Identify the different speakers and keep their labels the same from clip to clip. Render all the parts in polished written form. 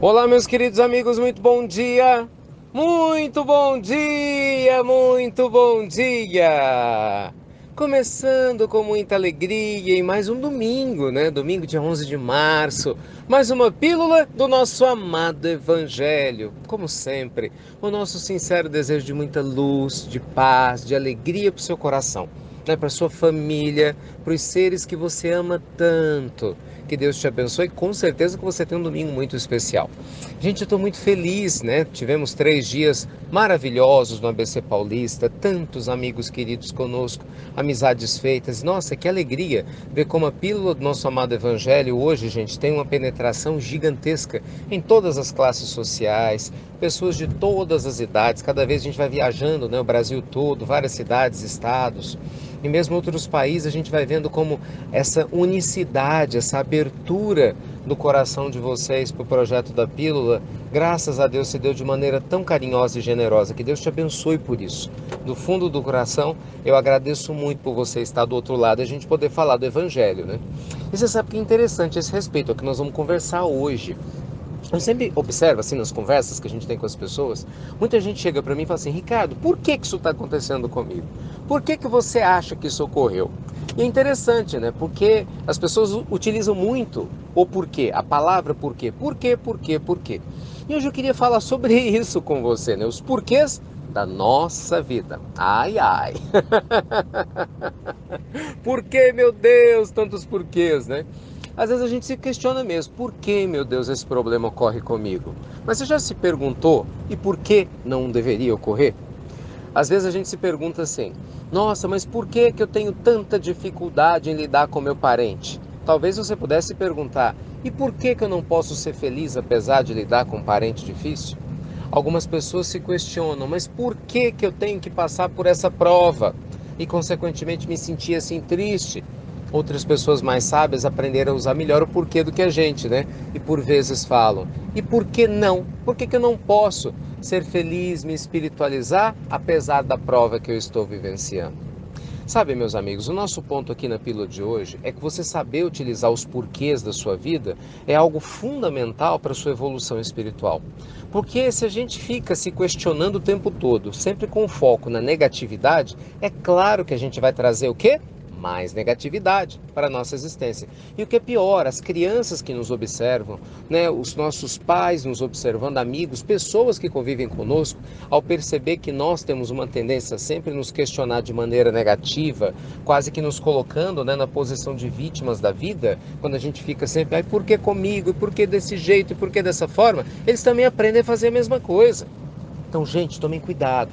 Speaker 1: Olá, meus queridos amigos, muito bom dia! Muito bom dia, muito bom dia! Começando com muita alegria em mais um domingo, né? Domingo, dia 11 de março. Mais uma pílula do nosso amado Evangelho. Como sempre, o nosso sincero desejo de muita luz, de paz, de alegria para o seu coração, né? Para sua família, para os seres que você ama tanto. Que Deus te abençoe, com certeza que você tem um domingo muito especial. Gente, eu estou muito feliz, né? Tivemos 3 dias maravilhosos no ABC Paulista, tantos amigos queridos conosco, amizades feitas. Nossa, que alegria ver como a pílula do nosso amado Evangelho hoje, gente, tem uma penetração gigantesca em todas as classes sociais, pessoas de todas as idades. Cada vez a gente vai viajando, né? O Brasil todo, várias cidades, estados. E mesmo outros países, a gente vai vendo como essa unicidade, essa abertura do coração de vocês para o projeto da Pílula, graças a Deus se deu de maneira tão carinhosa e generosa. Que Deus te abençoe por isso. Do fundo do coração, eu agradeço muito por você estar do outro lado e a gente poder falar do Evangelho, né? E você sabe que é interessante esse respeito, é o que nós vamos conversar hoje. Eu sempre observo, assim, nas conversas que a gente tem com as pessoas, muita gente chega para mim e fala assim: Ricardo, por que isso está acontecendo comigo? Por que você acha que isso ocorreu? E é interessante, né? Porque as pessoas utilizam muito o porquê, a palavra porquê. Porquê, porquê, porquê. E hoje eu queria falar sobre isso com você, né? Os porquês da nossa vida. Ai, ai. Por que, meu Deus, tantos porquês, né? Às vezes a gente se questiona mesmo, por que, meu Deus, esse problema ocorre comigo? Mas você já se perguntou, e por que não deveria ocorrer? Às vezes a gente se pergunta assim, nossa, mas por que eu tenho tanta dificuldade em lidar com meu parente? Talvez você pudesse perguntar, e por que eu não posso ser feliz apesar de lidar com um parente difícil? Algumas pessoas se questionam, mas por que eu tenho que passar por essa prova? E consequentemente me sentir assim triste. Outras pessoas mais sábias aprenderam a usar melhor o porquê do que a gente, né? E por vezes falam, e por que não? Por que eu não posso ser feliz, me espiritualizar, apesar da prova que eu estou vivenciando? Sabe, meus amigos, o nosso ponto aqui na pílula de hoje é que você saber utilizar os porquês da sua vida é algo fundamental para a sua evolução espiritual. Porque se a gente fica se questionando o tempo todo, sempre com foco na negatividade, é claro que a gente vai trazer o quê? Mais negatividade para a nossa existência. E o que é pior, as crianças que nos observam, né, os nossos pais nos observando, amigos, pessoas que convivem conosco, ao perceber que nós temos uma tendência a sempre nos questionar de maneira negativa, quase que nos colocando, né, na posição de vítimas da vida, quando a gente fica sempre, ai, por que comigo? E por que desse jeito? E por que dessa forma? Eles também aprendem a fazer a mesma coisa. Então, gente, tomem cuidado.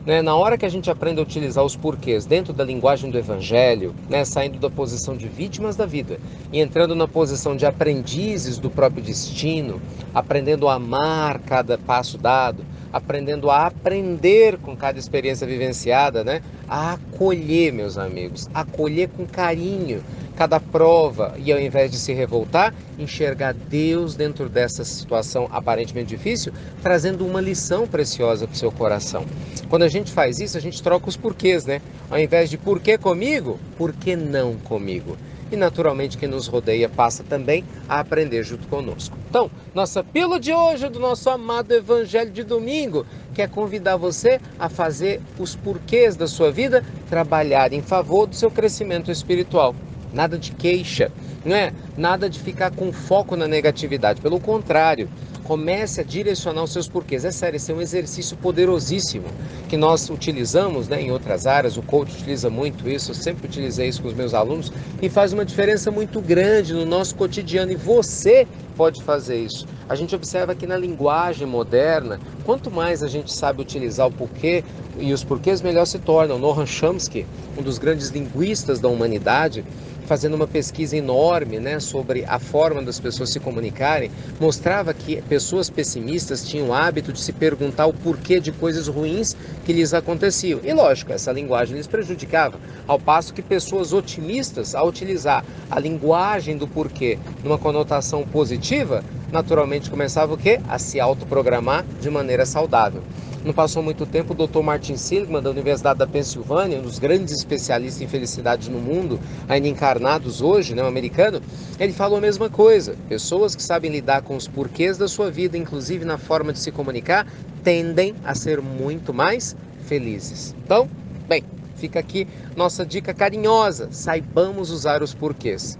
Speaker 1: Né? Na hora que a gente aprende a utilizar os porquês dentro da linguagem do Evangelho, né? Saindo da posição de vítimas da vida e entrando na posição de aprendizes do próprio destino, aprendendo a amar cada passo dado, aprendendo a aprender com cada experiência vivenciada, né? A acolher, meus amigos, acolher com carinho cada prova e ao invés de se revoltar, enxergar Deus dentro dessa situação aparentemente difícil, trazendo uma lição preciosa para o seu coração. Quando a gente faz isso, a gente troca os porquês, né? Ao invés de por que comigo, por que não comigo? E naturalmente quem nos rodeia passa também a aprender junto conosco. Então, nossa pílula de hoje do nosso amado Evangelho de domingo quer convidar você a fazer os porquês da sua vida trabalhar em favor do seu crescimento espiritual. Nada de queixa, não é? Nada de ficar com foco na negatividade. Pelo contrário, comece a direcionar os seus porquês. É sério, esse é um exercício poderosíssimo que nós utilizamos, né, em outras áreas. O coach utiliza muito isso, eu sempre utilizei isso com os meus alunos e faz uma diferença muito grande no nosso cotidiano. E você pode fazer isso. A gente observa que na linguagem moderna, quanto mais a gente sabe utilizar o porquê e os porquês, melhor se tornam. Noam Chomsky, um dos grandes linguistas da humanidade, fazendo uma pesquisa enorme, né, sobre a forma das pessoas se comunicarem, mostrava que pessoas pessimistas tinham o hábito de se perguntar o porquê de coisas ruins que lhes aconteciam. E lógico, essa linguagem lhes prejudicava, ao passo que pessoas otimistas, ao utilizar a linguagem do porquê numa conotação positiva, naturalmente começava o quê? A se autoprogramar de maneira saudável. Não passou muito tempo, o Dr. Martin Seligman, da Universidade da Pensilvânia, um dos grandes especialistas em felicidade no mundo, ainda encarnados hoje, né, um americano, ele falou a mesma coisa. Pessoas que sabem lidar com os porquês da sua vida, inclusive na forma de se comunicar, tendem a ser muito mais felizes. Então, bem, fica aqui nossa dica carinhosa, saibamos usar os porquês.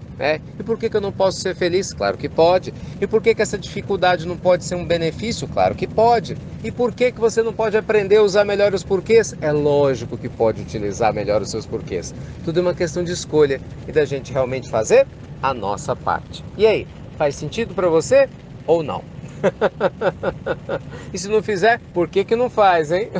Speaker 1: E por que eu não posso ser feliz? Claro que pode. E por que essa dificuldade não pode ser um benefício? Claro que pode. E por que você não pode aprender a usar melhor os porquês? É lógico que pode utilizar melhor os seus porquês. Tudo é uma questão de escolha e da gente realmente fazer a nossa parte. E aí, faz sentido para você ou não? E se não fizer, por que não faz, hein?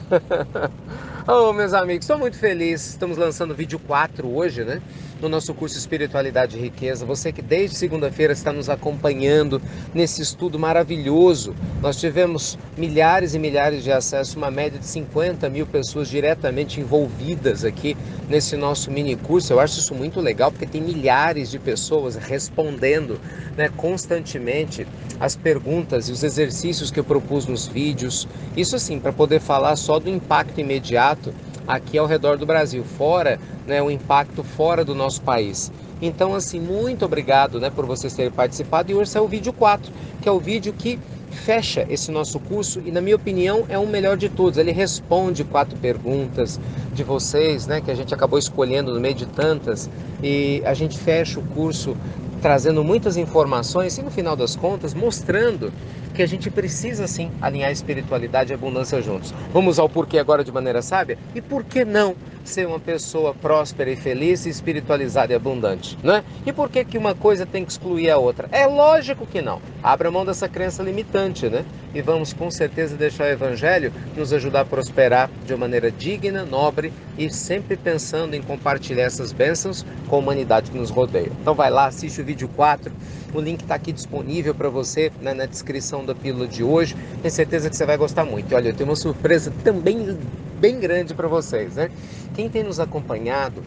Speaker 1: Oh, meus amigos, estou muito feliz. Estamos lançando o vídeo 4 hoje, né? No nosso curso Espiritualidade e Riqueza. Você que desde segunda-feira está nos acompanhando nesse estudo maravilhoso. Nós tivemos milhares e milhares de acessos, uma média de 50 mil pessoas diretamente envolvidas aqui nesse nosso mini curso. Eu acho isso muito legal, porque tem milhares de pessoas respondendo, né, constantemente as perguntas e os exercícios que eu propus nos vídeos. Isso assim, para poder falar só do impacto imediato aqui ao redor do Brasil, fora, né, o impacto fora do nosso país. Então, assim, muito obrigado, né, por vocês terem participado. E hoje saiu o vídeo 4, que é o vídeo que fecha esse nosso curso e, na minha opinião, é o melhor de todos. Ele responde 4 perguntas de vocês, né, que a gente acabou escolhendo no meio de tantas, e a gente fecha o curso trazendo muitas informações e, no final das contas, mostrando que a gente precisa sim alinhar espiritualidade e abundância juntos. Vamos usar o porquê agora de maneira sábia? E por que não ser uma pessoa próspera e feliz, espiritualizada e abundante, né? E por que uma coisa tem que excluir a outra? É lógico que não. Abra mão dessa crença limitante, né? E vamos com certeza deixar o Evangelho nos ajudar a prosperar de uma maneira digna, nobre e sempre pensando em compartilhar essas bênçãos com a humanidade que nos rodeia. Então vai lá, assiste o vídeo 4. O link está aqui disponível para você, né, na descrição da pílula de hoje. Tenho certeza que você vai gostar muito. E olha, eu tenho uma surpresa também bem grande para vocês, né? Quem tem nos acompanhado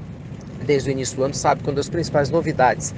Speaker 1: desde o início do ano sabe que uma das principais novidades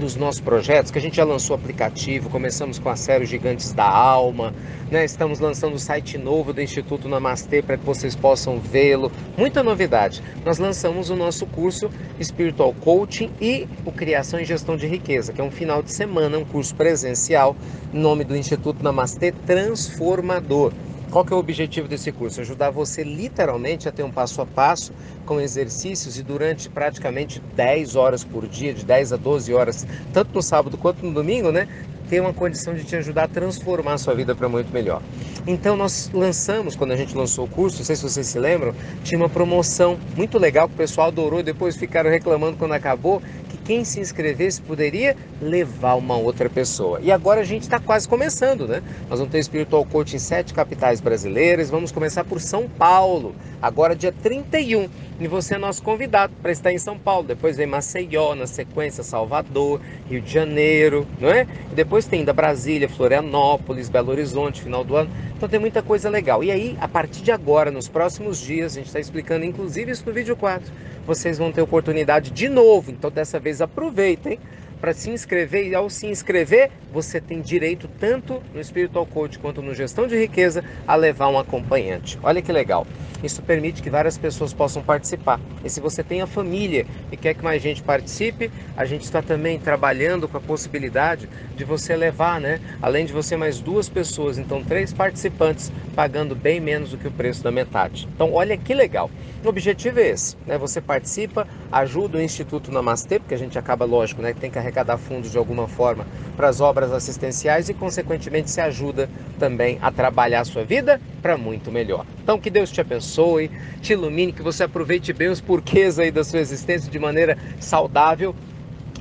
Speaker 1: dos nossos projetos, que a gente já lançou o aplicativo, começamos com a série Gigantes da Alma, né? Estamos lançando o site novo do Instituto Namastê para que vocês possam vê-lo, muita novidade. Nós lançamos o nosso curso Spiritual Coaching e o Criação e Gestão de Riqueza, que é um final de semana, um curso presencial, em nome do Instituto Namastê Transformador. Qual que é o objetivo desse curso? Ajudar você literalmente a ter um passo a passo com exercícios e durante praticamente 10 horas por dia, de 10 a 12 horas, tanto no sábado quanto no domingo, né? Ter uma condição de te ajudar a transformar a sua vida para muito melhor. Então nós lançamos, quando a gente lançou o curso, não sei se vocês se lembram, tinha uma promoção muito legal que o pessoal adorou, depois ficaram reclamando quando acabou, que quem se inscrevesse poderia levar uma outra pessoa. E agora a gente está quase começando, né? Nós vamos ter Spiritual Coaching em 7 capitais brasileiras, vamos começar por São Paulo, agora dia 31. E você é nosso convidado para estar em São Paulo. Depois vem Maceió, na sequência Salvador, Rio de Janeiro, não é? E depois tem ainda Brasília, Florianópolis, Belo Horizonte, final do ano. Então tem muita coisa legal. E aí, a partir de agora, nos próximos dias, a gente está explicando inclusive isso no vídeo 4, vocês vão ter oportunidade de novo. Então dessa vez aproveitem para se inscrever, e ao se inscrever, você tem direito tanto no Spiritual Coach quanto no Gestão de Riqueza a levar um acompanhante. Olha que legal. Isso permite que várias pessoas possam participar. E se você tem a família e quer que mais gente participe, a gente está também trabalhando com a possibilidade de você levar, né? Além de você, mais 2 pessoas, então 3 participantes, pagando bem menos do que o preço da metade. Então olha que legal. O objetivo é esse, né? Você participa, ajuda o Instituto Namastê, porque a gente acaba, lógico, né, tem que arrecadar fundos de alguma forma para as obras assistenciais e, consequentemente, se ajuda também a trabalhar a sua vida para muito melhor. Então, que Deus te abençoe, te ilumine, que você aproveite bem os porquês aí da sua existência de maneira saudável.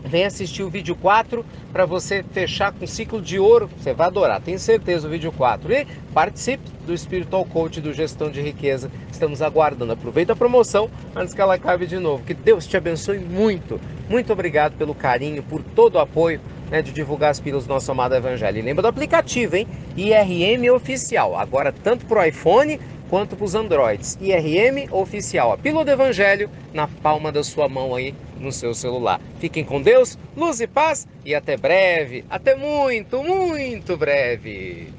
Speaker 1: Vem assistir o vídeo 4 para você fechar com ciclo de ouro. Você vai adorar, tenho certeza, o vídeo 4. E participe do Spiritual Coach do Gestão de Riqueza. Estamos aguardando. Aproveita a promoção antes que ela acabe de novo. Que Deus te abençoe muito. Muito obrigado pelo carinho, por todo o apoio, né, de divulgar as pílulas do nosso amado Evangelho. E lembra do aplicativo, hein? IRM Oficial. Agora tanto para o iPhone quanto para os Androids. IRM Oficial. A pílula do Evangelho na palma da sua mão aí no seu celular. Fiquem com Deus, luz e paz e até breve. Até muito, muito breve.